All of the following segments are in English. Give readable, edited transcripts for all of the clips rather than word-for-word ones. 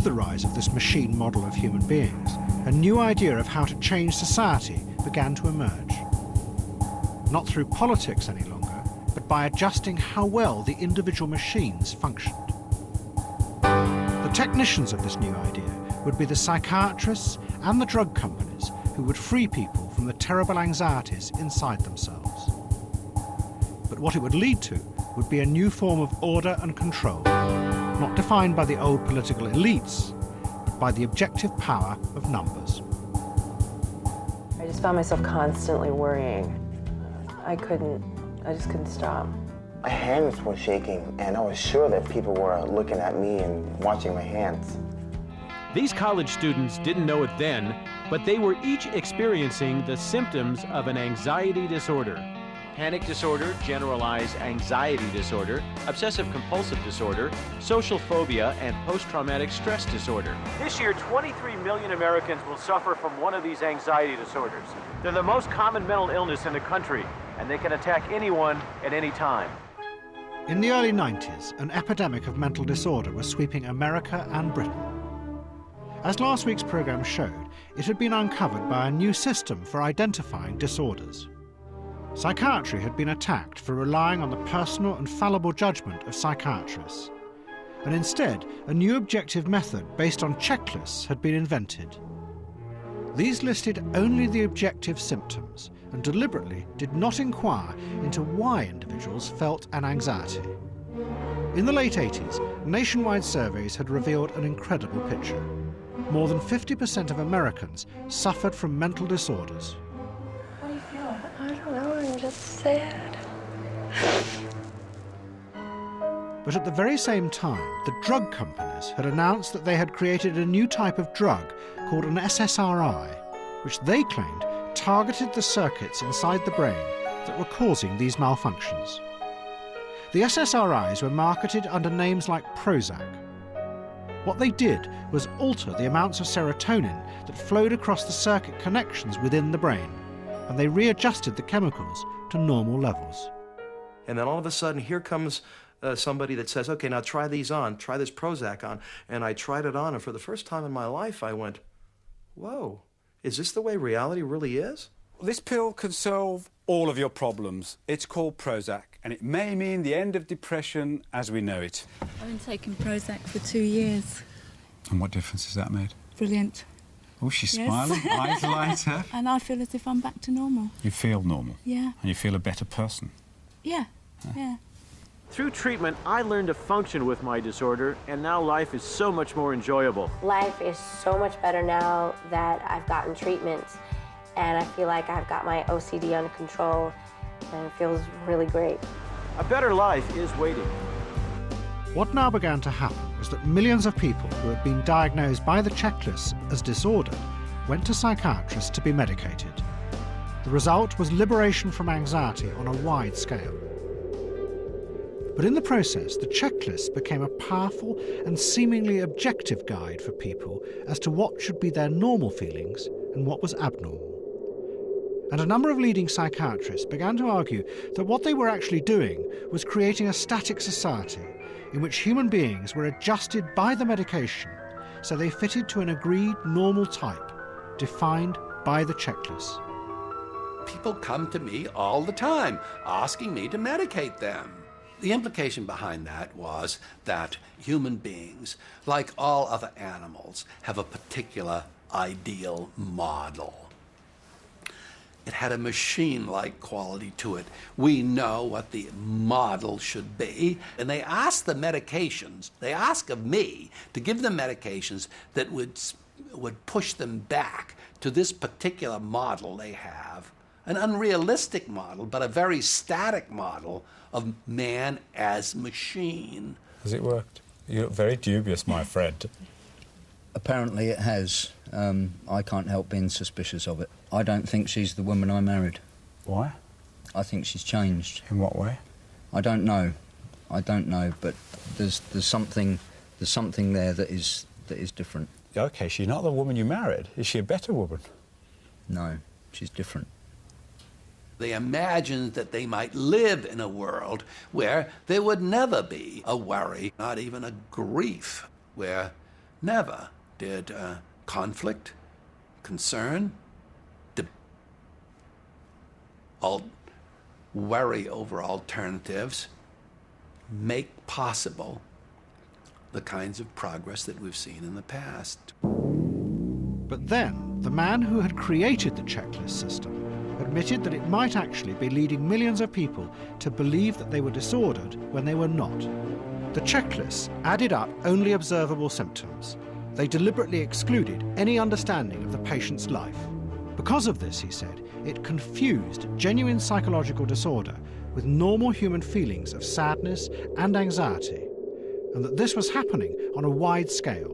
the rise of this machine model of human beings, a new idea of how to change society began to emerge. Not through politics any longer, but by adjusting how well the individual machines functioned. The technicians of this new idea would be the psychiatrists and the drug companies who would free people from the terrible anxieties inside themselves. But what it would lead to would be a new form of order and control, not defined by the old political elites, but by the objective power of numbers. I just found myself constantly worrying. I just couldn't stop. My hands were shaking, and I was sure that people were looking at me and watching my hands. These college students didn't know it then, but they were each experiencing the symptoms of an anxiety disorder. Panic disorder, generalized anxiety disorder, obsessive-compulsive disorder, social phobia, and post-traumatic stress disorder. This year, 23 million Americans will suffer from one of these anxiety disorders. They're the most common mental illness in the country, and they can attack anyone at any time. In the early 90s, an epidemic of mental disorder was sweeping America and Britain. As last week's programme showed, it had been uncovered by a new system for identifying disorders. Psychiatry had been attacked for relying on the personal and fallible judgment of psychiatrists, and instead a new objective method based on checklists had been invented. These listed only the objective symptoms and deliberately did not inquire into why individuals felt an anxiety. In the late 80s, nationwide surveys had revealed an incredible picture. More than 50% of Americans suffered from mental disorders. How do you feel? I don't know, I'm just sad. But at the very same time, the drug companies had announced that they had created a new type of drug called an SSRI, which they claimed targeted the circuits inside the brain that were causing these malfunctions. The SSRIs were marketed under names like Prozac. What they did was alter the amounts of serotonin that flowed across the circuit connections within the brain, and they readjusted the chemicals to normal levels. And then all of a sudden, here comes somebody that says, okay, now try these on, try this Prozac on. And I tried it on, and for the first time in my life, I went, whoa, is this the way reality really is? This pill can solve all of your problems. It's called Prozac, and it may mean the end of depression as we know it. I've been taking Prozac for 2 years. And what difference has that made? Brilliant. Oh, she's Yes. smiling, eyes light up. And I feel as if I'm back to normal. You feel normal? Yeah. And you feel a better person? Yeah, yeah. Through treatment, I learned to function with my disorder, and now life is so much more enjoyable. Life is so much better now that I've gotten treatment, and I feel like I've got my OCD under control, and it feels really great. A better life is waiting. What now began to happen was that millions of people who had been diagnosed by the checklists as disordered went to psychiatrists to be medicated. The result was liberation from anxiety on a wide scale. But in the process, the checklist became a powerful and seemingly objective guide for people as to what should be their normal feelings and what was abnormal. And a number of leading psychiatrists began to argue that what they were actually doing was creating a static society in which human beings were adjusted by the medication so they fitted to an agreed normal type, defined by the checklist. People come to me all the time asking me to medicate them. The implication behind that was that human beings, like all other animals, have a particular ideal model. It had a machine-like quality to it. We know what the model should be, and they ask the medications, they ask of me to give them medications that would push them back to this particular model they have, an unrealistic model, but a very static model of man as machine. Has it worked? You look very dubious, my friend. Apparently it has. I can't help being suspicious of it. I don't think she's the woman I married. Why? I think she's changed. In what way? I don't know. I don't know, but there's something there that is different. OK, she's not the woman you married. Is she a better woman? No, she's different. They imagined that they might live in a world where there would never be a worry, not even a grief, where Never did conflict, concern, worry over alternatives make possible the kinds of progress that we've seen in the past. But then, the man who had created the checklist system admitted that it might actually be leading millions of people to believe that they were disordered when they were not. The checklists added up only observable symptoms. They deliberately excluded any understanding of the patient's life. Because of this, he said, it confused genuine psychological disorder with normal human feelings of sadness and anxiety, and that this was happening on a wide scale.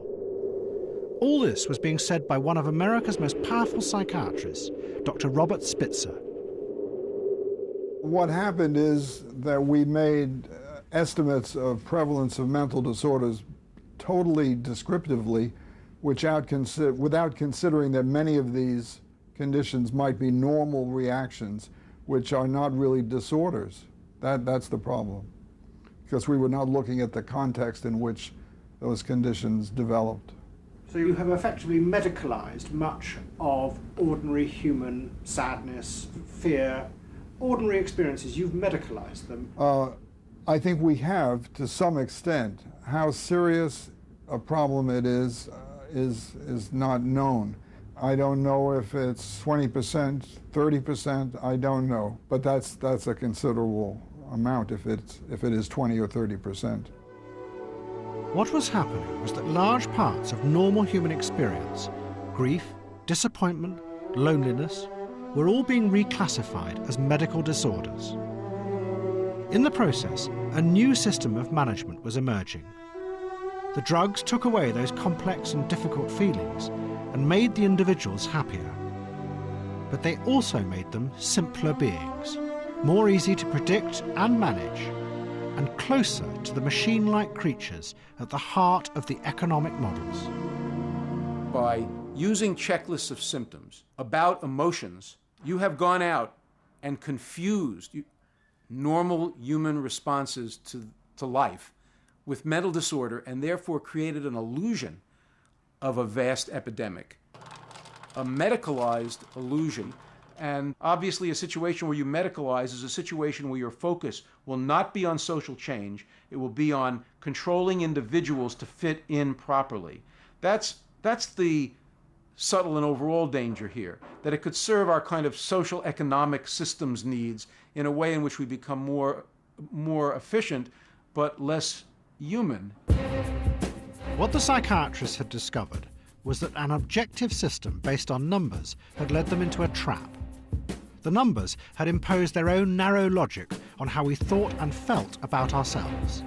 All this was being said by one of America's most powerful psychiatrists, Dr. Robert Spitzer. What happened is that we made estimates of prevalence of mental disorders totally descriptively, without considering that many of these conditions might be normal reactions, which are not really disorders. That's the problem, because we were not looking at the context in which those conditions developed. So you have effectively medicalized much of ordinary human sadness, fear, ordinary experiences. You've medicalized them. I think we have, to some extent. How serious a problem it is not known. I don't know if it's 20%, 30%, I don't know. But that's a considerable amount if it is 20 or 30%. What was happening was that large parts of normal human experience, grief, disappointment, loneliness, were all being reclassified as medical disorders. In the process, a new system of management was emerging. The drugs took away those complex and difficult feelings and made the individuals happier. But they also made them simpler beings, more easy to predict and manage, and closer to the machine-like creatures at the heart of the economic models. By using checklists of symptoms about emotions, you have gone out and confused normal human responses to life with mental disorder, and therefore created an illusion of a vast epidemic, a medicalized illusion. And obviously a situation where you medicalize is a situation where your focus will not be on social change, it will be on controlling individuals to fit in properly. That's the subtle and overall danger here, that it could serve our kind of social economic systems needs in a way in which we become more efficient but less human. What the psychiatrists had discovered was that an objective system based on numbers had led them into a trap. The numbers had imposed their own narrow logic on how we thought and felt about ourselves.